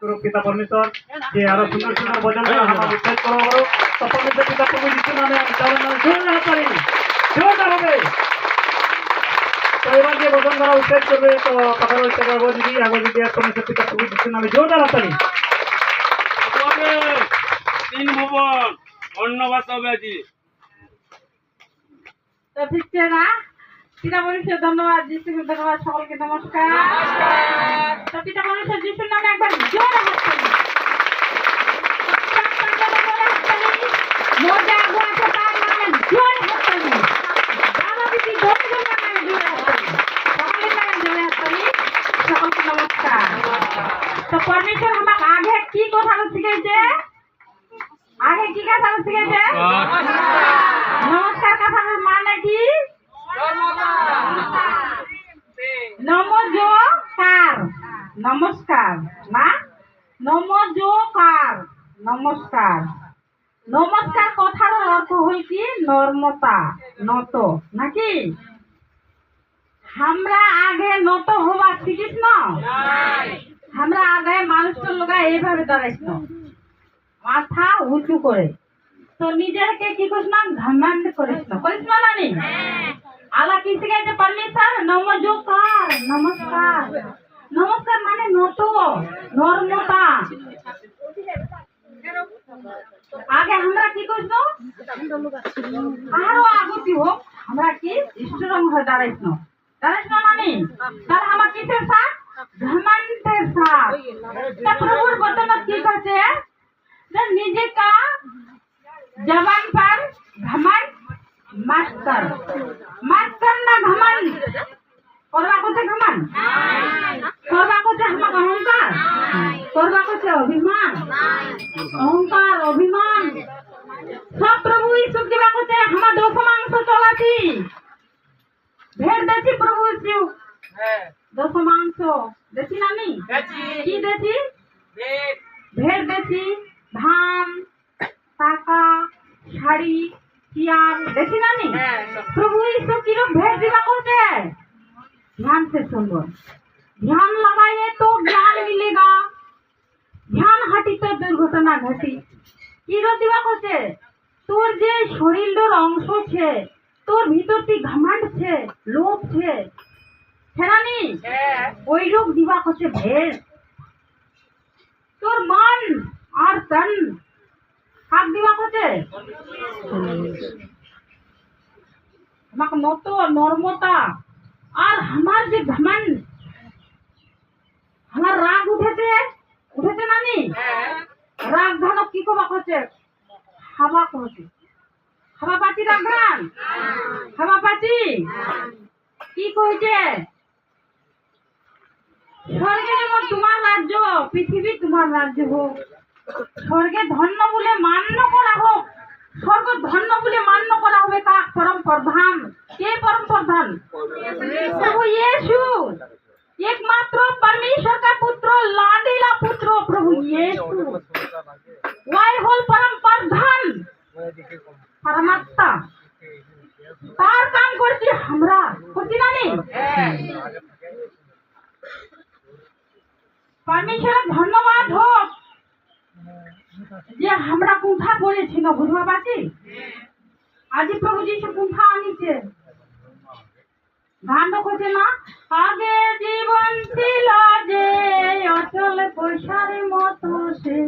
पिता परमेश्वर जे आरो सुंदर सुंदर भजन हम विशेष करो तो परमेश्वर पिता प्रभु यीशु नामे हम नाम जोर करी जोर হবে तो এবার যে ভজন দ্বারা উচ্চারণ করবে তো কথা বলতে পারবো যদি আর परमेश्वर पिता प्रभु यीशु नामे जोर করি তিন ভুবন ধন্যবাদ সবাইকে তো ঠিক না পিতা পরমেশ্বর ধন্যবাদ যিশুকে ধন্যবাদ সকলকে নমস্কার তো পিতা পরমেশ্বর যিশুর নামে একবার জোরে হাত তালি মোজা গোয়াছে তার নামে জোরে হাত তালি বাবা বিটি ধন্যবাদ নামে জোরে হাত তালি সকলের নামে জোরে হাত তালি সকলকে নমস্কার তো পরমেশ্বর আমাকে আগে কি কথা শিখাইছে আগে কি কথা শিখাইছে নমস্কার কথার মানে কি নমস্কার নমস্কার না নমস্কার নমস্কার নমস্কার কথার অর্থ হল কি নর্মতা নত নাকি আমরা আগে নত হওয়া শিখিস না আমরা আগে মানুষের লোক এইভাবে দাঁড়াইছ মাথা উঁচু করে তো নিজেকে কি করিস না ঘমন্ড করিস না নানি আলা কি শিখাইছে परमेश्वर নমস্কার নমস্কার নমস্কার মানে নত নর্মতা আগে আমরা কি করিস আরো আগতি হোক আমরা কি স্ট্রং হয়ে দাঁড়াইছ না নানি তাহলে আমার কিসের সাথ ঘমন্ডের সাথ তা প্রভুর বচন কি করছে নিজে का जवान पर घमंड मत कर ना घमंड करवा को घमंड करवा को हम अहंकार करवा को अभिमान अहंकार अभिमान सब प्रभु यीशु दिवा को हम दोष मांस चलाती भेड़ देती प्रभु यीशु दोष मांस देती ना नहीं की देती भेड़ देती धान টাকা শাড়ি চেয়ার দেখি না নি প্রভু यीशु কিরকম भेंट दिवा করতে ध्यान से सुनो ध्यान लगाए तो ज्ञान मिलेगा ध्यान हटी तो दुर्घटना घटी কিরো দিবা করতে তোর যে শরীরের অংশ ছে তোর ভিতরটি ঘমন্ড ছে লোভ ছে হেরানি ওই রোগ দিবা করতে भेंट তোর মন আর তন কাক দিবা করতে আমাকে নত নর্মতা আর আমার যে ঘমন্ড আমার রাগ উঠেছে নানি রাগ ধানক কি কবা করছে হাওয়া করছে হাওয়া পাচি রাগান হাওয়া পাচি কি কইছে স্বর্গে যেমন তোমার রাজ্য পৃথিবী তোমার রাজ্য হোক স্বর্গে ধন্য বলে মান্য করা হোক স্বর্গ ধন্য বলে মান্য করা হবে তা পরম প্রধান কে পরম প্রধান प्रभु यीशु एकमात्र परमेश्वर का पुत्र लाडीला पुत्र प्रभु यीशु वही होल परम प्रधान परमात्मा तार काम करती हमरा करती ना नहीं परमेश्वर धन्यवाद हो যে আমরা কুণ্ঠা করেছি না বুঝবা পাচ্ছি আজি প্রভু যিশু কুণ্ঠা আনিছে গান করছে না আগে জীবন ছিল যে অচল পয়সার মতো সে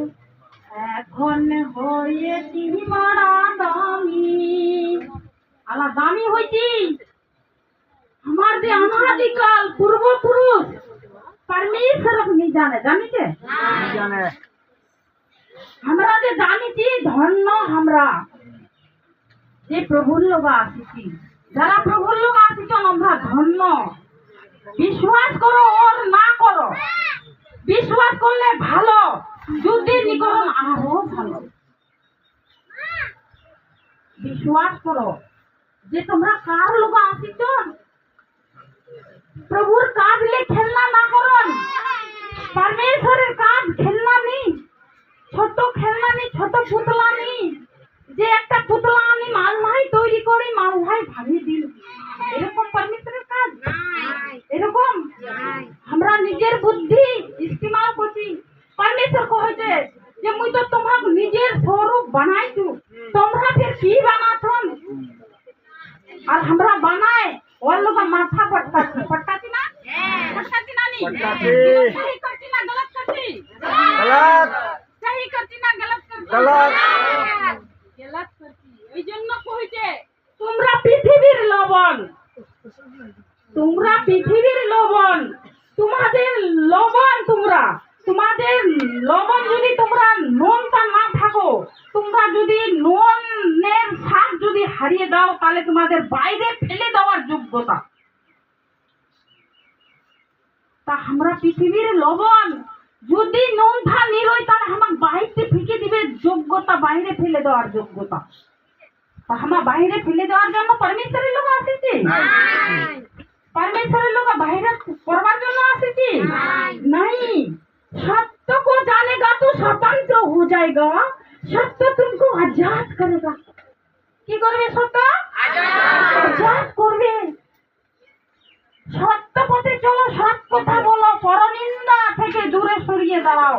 এখন হয়েছি মারা দামি আলা দামি হইছি আমার যে অনাদিকাল পূর্বপুরুষ परमेश्वर नहीं जाने জানিছে জানে আমরা যে জানিছি ধন্য আমরা যে প্রভুর লোক আসিছি যারা প্রভুর লোক আসিছ আমরা ধন্য বিশ্বাস করো আর না করো বিশ্বাস করলে ভালো যদি নিকরণ আরো ভালো বিশ্বাস করো যে তোমরা কার লোক আসিছ প্রভুর কাজ লে খেলনা না করুন परमेश्वरेर কাজ খেলনা নেই ছোট খেলনা নেই ছোট পুতলা নেই যে একটা পুতলা আমি মাল ভাই তৈরি করে মাল ভাই ভাঙিয়ে দিল এরকম परमेश्वरेर কাজ এরকম আমরা নিজের বুদ্ধি ইস্তেমাল করছি परमेश्वर কইছে যে মুই তো তোমাক নিজের স্বরূপ বানাইছু, তোমরা ফির কি বানাছন? আর আমরা বানায় ওর লোক মাথা পটকাছি, পটকাছি না? পটকাছি না নি? সহি করছি না গলত করছি? गलत সহি করছি না গলত করছি? गलत গলত করছি। এই জন্য কইছে তোমরা পৃথিবীর লবণ, তোমরা পৃথিবীর লবণ, তোমাদের লবণ, তোমাদের লবণ যদি তোমরা নুনটা না থাকো, তোমরা যদি নুনের স্বাদ যদি হারিয়ে দাও, তাহলে তোমাদের বাইরে ফেলে দেওয়ার যোগ্যতা। তা আমরা পৃথিবীর লবণ, যদি নুনটা নিরই তাহলে আমার বাইরে ফেঁকে দিবে যোগ্যতা, বাইরে ফেলে দেওয়ার যোগ্যতা। তা আমার বাইরে ফেলে দেওয়ার জন্য পরমেশ্বরের লোক আসেছে? परमेश्वर लोग बाहर करवार জন্য আসেছি? नहीं। सत्य को जानेगा तो स्वतंत्र हो जाएगा, सत्य तुमको आजाद करेगा। কি করবে সত্য? আজাদ করবে। সত্য পথে চলো, সৎ কথা বলো, পরনিন্দা থেকে দূরে সরিয়ে দাঁড়াও।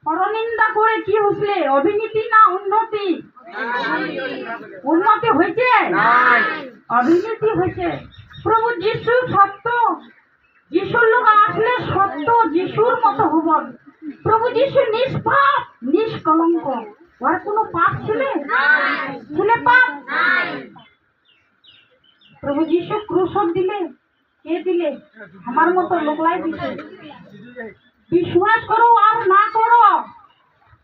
পরনিন্দা করে কি হচ্ছে? অবিনীতি না উন্নতি? উন্নতি হয়েছে? অবিনীতি হয়েছে। প্রভু যিশু সত্য, যিশুর লোক আসলে সত্য যিশুর মতো হবেন। প্রভু যিশু নিষ্পাপ, নিষ্কলঙ্ক, ওর কোনো পাপ ছিল? পাপ? প্রভু যিশু ক্রুশন দিলে, কে দিলে? আমার মতো লোকলাই দিছে। বিশ্বাস করো আর না করো,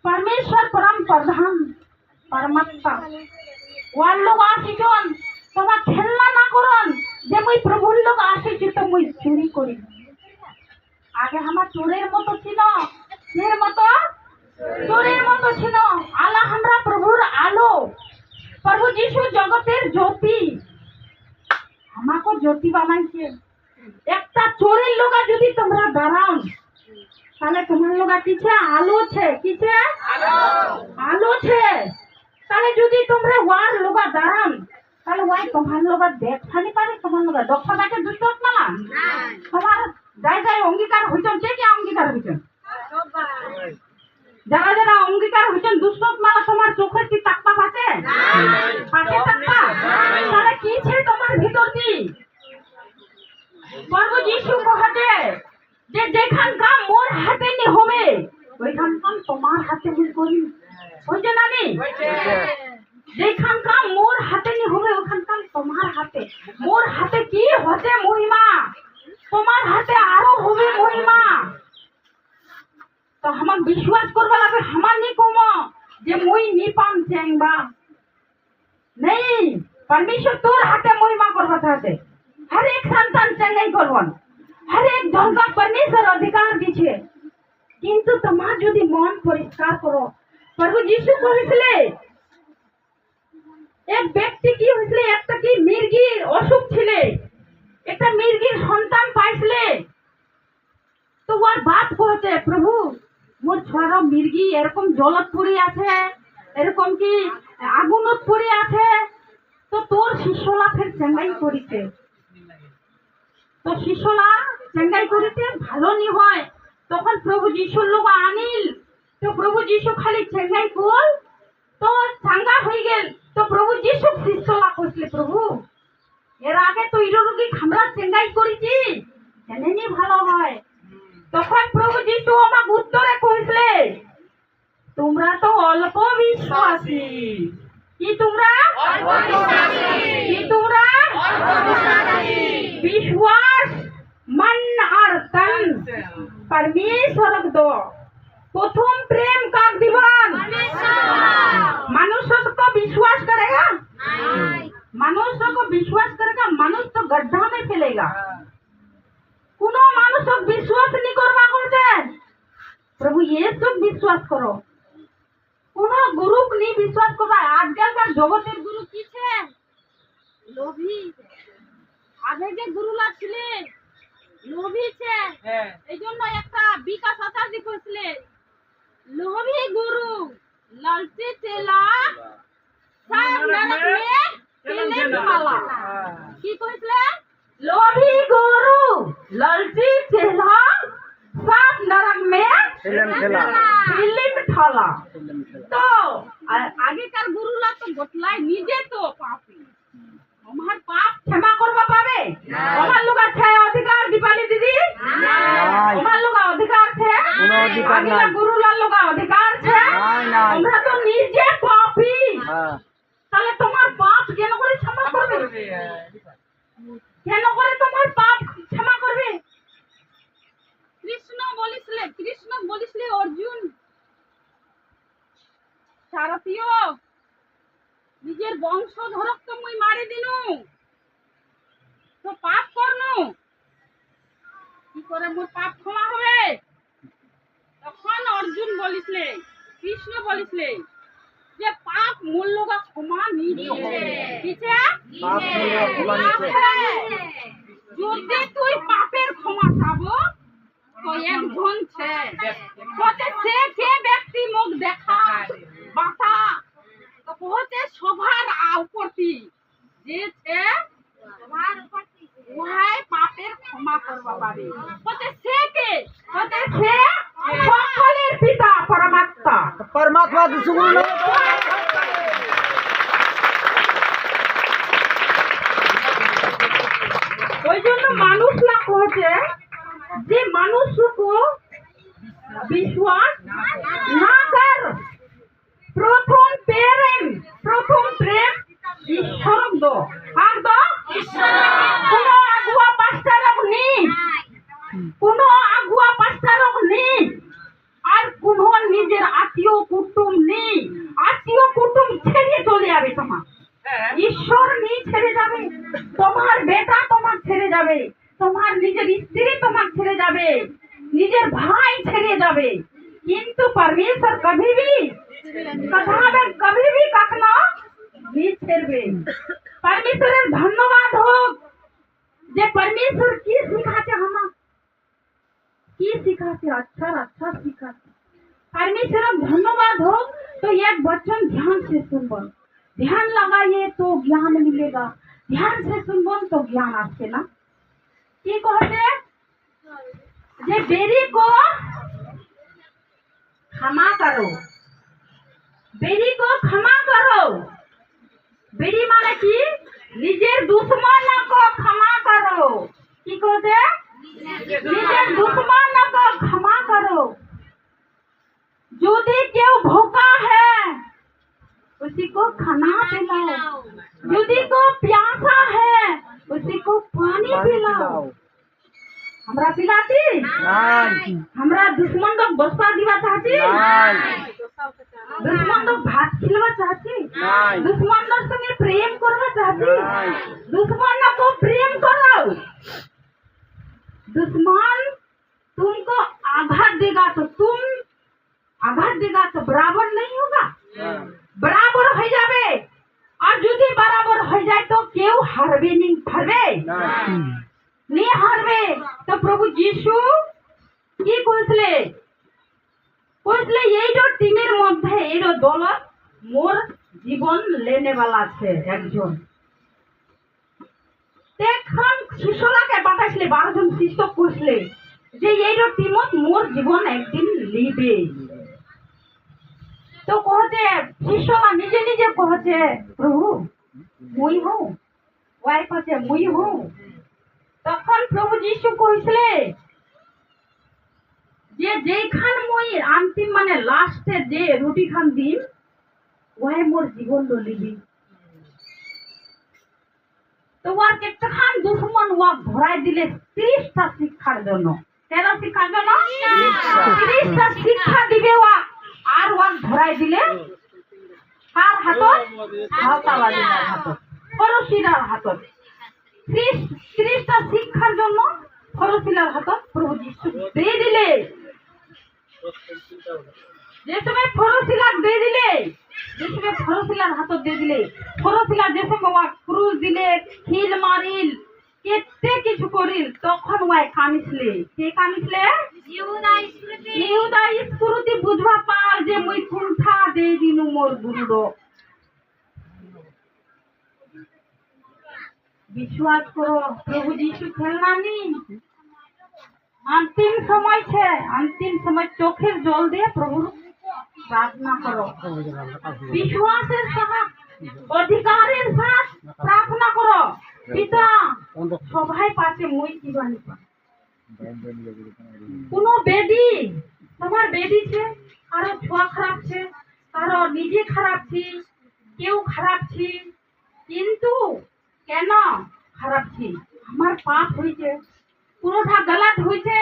परमेश्वर परम प्रधान परमात्मा ওয়ার লোক আসিজন, তোমার খেলনা না করন যে মুই প্রভুর লোক আসিছি তো মুই চুরি করি। আগে আমার চোরের মতো ছিল, এর মতো চোরের মতো ছিল। আলা আমরা প্রভুর আলো, প্রভু যিশু জগতের জ্যোতি, আমাকে জ্যোতি বানাইছে। একটা চোরের লোকা যদি তোমরা দাঁড়াও, তাহলে তোমার লোকা কিছে আলো ছে, কিছে আলো ছে। তাহলে যদি তোমরা ওয়ার লোকা দাঁড়ান, তাহলে ওয়াই তোমার লোকা দেখছানি পারে, তোমার লোকা দক্ষতাকে দুষ্ট না তোমার যাই যাই অঙ্গীকার হইছেন, কে কে অঙ্গীকার হইছেন? যারা যারা অঙ্গীকার হইছেন দুষ্ট মালা, তোমার চোখের কি তাকপা পাচ্ছে? পাচ্ছে তাকপা? তাহলে কি ছে তোমার ভিতর কি? প্রভু যিশু কহে যে যেখান কাম মোর হাতে নি হবে, ওইখান কাম তোমার হাতে মুই করি। হইছে না নি? যেখান কাম মোর হাতে নি হবে, ওখান কাম তোমার হাতে। মোর হাতে কি হচ্ছে মহিমা, তোমার হাতে আরো হবে মহিমা। তো আমার বিশ্বাস করবা লাগে, আমার নি কম যে মুই নি পাম চেংবা नहीं। परमेश्वर তোর হাতে মহিমা করবা চাইছে। हर एक संतान চেঙ্গাই করবন, हर एक जन का परमेश्वर अधिकार দিছে। কিন্তু তোমার যদি মন পরিষ্কার করো, প্রভু যিশু কইছিলে এক ব্যক্তি কি হইছিল, একটা কি মির্গির অসুখ ছিল, একটা মির্গির সন্তান পাইছিলে। তো ওর বাপ কইছে, প্রভু মোর ছোড়া মির্গি এরকম জলত পড়ে আছে, এরকম কি আগুনত পড়ে আছে, তো তোর শিষ্যলা ফের চেঙ্গাই করিতে। তো শিষ্যলা চেঙ্গাই করিতে ভালো নি হয়, তখন প্রভু যিশুর লোক আনিল। তো প্রভু যিশু খালি চেঙ্গাই কর, তো চাঙ্গা হয়ে গেল। তো প্রভু যিশু শিষ্যলা কইছিল, প্রভু এর আগে তো এই রোগী আমরা চেঙ্গাই করেছি, জানেনি ভালো হয়। তখন প্রভু যিশু আমাকে উত্তরে কইছিলে, তোমরা তো অল্প বিশ্বাসী। কি তোমরা অল্প বিশ্বাসী? কি তোমরা অল্প বিশ্বাসী? বিশ্বাস मन আর तन परमेश्वर दो। प्रथम प्रेम का दीवान मनुष्य को विश्वास करेगा नहीं, मनुष्य को विश्वास करेगा मनुष्य तो गड्ढा में फैलेगा। কোনো মানুষ বিশ্বাস নি করবা করছে, প্রভু ইয়েসু বিশ্বাস করো। কোন গুরু নি বিশ্বাস করবা। আজকালকার জগতের গুরু কিছে? লোভী। আগে যে গুরুলা ছিলে লোভী ছে, এই জন্য একটা বিকাশ আচার্য কইছিলে, লোভী গুরু লালচি চেলা সব নরক মে তেলে মালা। কি কইছিলে? লোভী গুরু লালচি চেলা सब नरक में फिल्म ठला तो আগেকার গুরুরা তো বতলাই নিজে তো পাপী আমার পাপ ক্ষমা করবা পাবে আমার লোক আছে অধিকার দীপালি দিদি আমার লোক অধিকার আছে কোনো অধিকার নাই। গুরুলার লোক অধিকার আছে আমরা তো নিজে পাপী তাহলে তোমার পাপ কেন করে ক্ষমা করবে কেন করে তোমার পাপ ক্ষমা করবে কৃষ্ণ বলিসলে অর্জুন সারথিও নিজের বংশধরক তো মুই মারি দিনু তো পাপ করনু কি করে মোর পাপ ক্ষমা হবে তখন অর্জুন বলিসলে কৃষ্ণ বলিসলে যে পাপ মূল্যটা ক্ষমা নিছে যদি তুই পাপের ক্ষমা চাবো তো একজন সে কে ব্যক্তি মুখ দেখা বাতা তো হচ্ছে সবার উপরতি যে ওহাই পাপের ক্ষমা করবা পারে হচ্ছে সে কে হচ্ছে সে সকলের পিতা পরমাত্মা परमात्मा दुश्मन ওই জন্য মানুষরা কহছে যে মানুষকে বিশ্বাস না কর প্রথম প্রেম ঈশ্বর দো আর দো কোনো আগুয়া পাঁচটারক নি কোনো আগুয়া পাঁচটারক নি আর কোনো নিজের আত্মীয় কুটুম নেই আত্মীয় কুটুম ছেড়ে চলে যাবে তোমার ঈশ্বর নিয়ে ছেড়ে যাবে তোমার বেটা তোমার ছেড়ে যাবে তোমার নিজের স্ত্রী তোমার ছেড়ে যাবে নিজের ভাই ছেড়ে যাবে কিন্তু परमेश्वर कभी भी कखनो नहीं ছেড়বে परमेश्वरेर धन्यवाद হোক যে परमेश्वर কি শিখাছে আমার কি सिखाते अच्छा सिखाते परमेश्वर धन्यवाद हो तो एक वचन ध्यान से सुनबो ध्यान लगाइए तो ज्ञान मिलेगा ध्यान से सुनबो तो ज्ञान आसे ना की कहते जे बेरी को क्षमा करो बेरी को क्षमा करो बेरी माने की निजेर दुश्मन को क्षमा करो की कहते নিজের দুশ্মনকে ক্ষমা করো যদি কেউ ভোকা है उसी को खाना पिलाओ যদি को प्यासा है उसी को पानी पिलाओ हमरा पिलाती हमरा दुश्मन को बस्ता दिवा चाहती दुश्मन को भात खिलवा चाहती दुश्मन के संगे प्रेम करवा चाहती दुश्मन को प्रेम करो दुश्मन तुमको आघात देगा तो तुम आघात देगा तो बराबर नहीं होगा बराबर हो जावे और যদি बराबर हो जाए तो কেউ হারবে नहीं হারবে नहीं हारবে तो प्रभु यीशु কি কইলে এই যে টিমের মধ্যে এই যে দল মোর জীবন लेने वाला আছে একজন দেখুন শিশুলাকে বাতাসলে 12 জন শিষ্য কইলে যে এই যে টিমত মোর জীবন একদিন লিবে তো কহতে শিশুলা নিজে নিজে কহতে প্রভু মুই হও ওই কহতে মুই হও তখন প্রভু যিশু কইলে যে যেখান মই अंतिम মানে লাস্টে যে রুটি খান দিন ওই মোর জীবন লিবি তো ওর কেতখান দুশ্মন ওয়া ধরাই দিলে 30টা শিক্ষার জন্য কেন শিক্ষার জন্য 30টা শিক্ষা দিবে ওয়া আর ওয়া ধরাই দিলে কার হাতত হাওতাবাদীর হাতত পরশিরার হাতত 30টা শিক্ষার জন্য পরশিরার হাতত প্রভু যিশু দিয়ে দিলে যে সময় পরশিরাক দিয়ে দিলে যে সময় পরশিরার হাতত দিয়ে দিলে পরশিরা যে সময় ওয়া ক্রুশ দিলে খিল মারিল কেতে কিছু করিল তখন ওয়াই কানিসলে কে কানিসলে ইহুদা ইস্করিতি বুঝবা পার যে মুই কুণ্ঠা দেই দিনু মোর গুরুর विश्वास करो प्रभु यीशु खेलना नहीं अंतिम समय चोखेर जल দিয়ে প্রভুর প্রার্থনা করো বিশ্বাসের সাথে অধিকারের সাথে প্রার্থনা করো পিতা সবাই পাশে মই কি বানি কোনো বেদি তোমার বেদি ছে কারো ছোঁয়া খারাপ ছে কারো নিজে খারাপ ছি কেউ খারাপ ছি কিন্তু কেন খারাপ ছি আমার পাপ হয়েছে পুরোটা গলত হয়েছে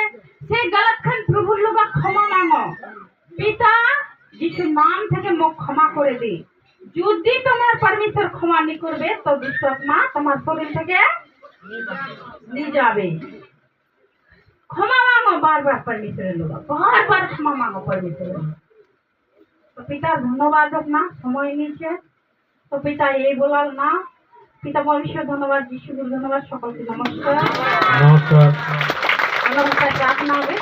সেই গলত খান প্রভুর লোক ক্ষমা মাঙ্গো পিতা যিশুর নাম থেকে মুখ ক্ষমা করে দে যদি তোমার পরমেশ্বর ক্ষমা নি করবে তো দুষ্টাত্মা তোমার শরীর থেকে নিয়ে যাবে ক্ষমা মাঙ্গো বারবার পরমেশ্বরের লোক বারবার ক্ষমা মাঙ্গো পরমেশ্বরের লোক তো পিতা ধন্যবাদ হোক না সময় নিয়েছে তো পিতা এই বলাল না পিতা পরমেশ্বর ধন্যবাদ যিশু ধন্যবাদ সকলকে নমস্কার নমস্কার নমস্কার প্রার্থনা হবে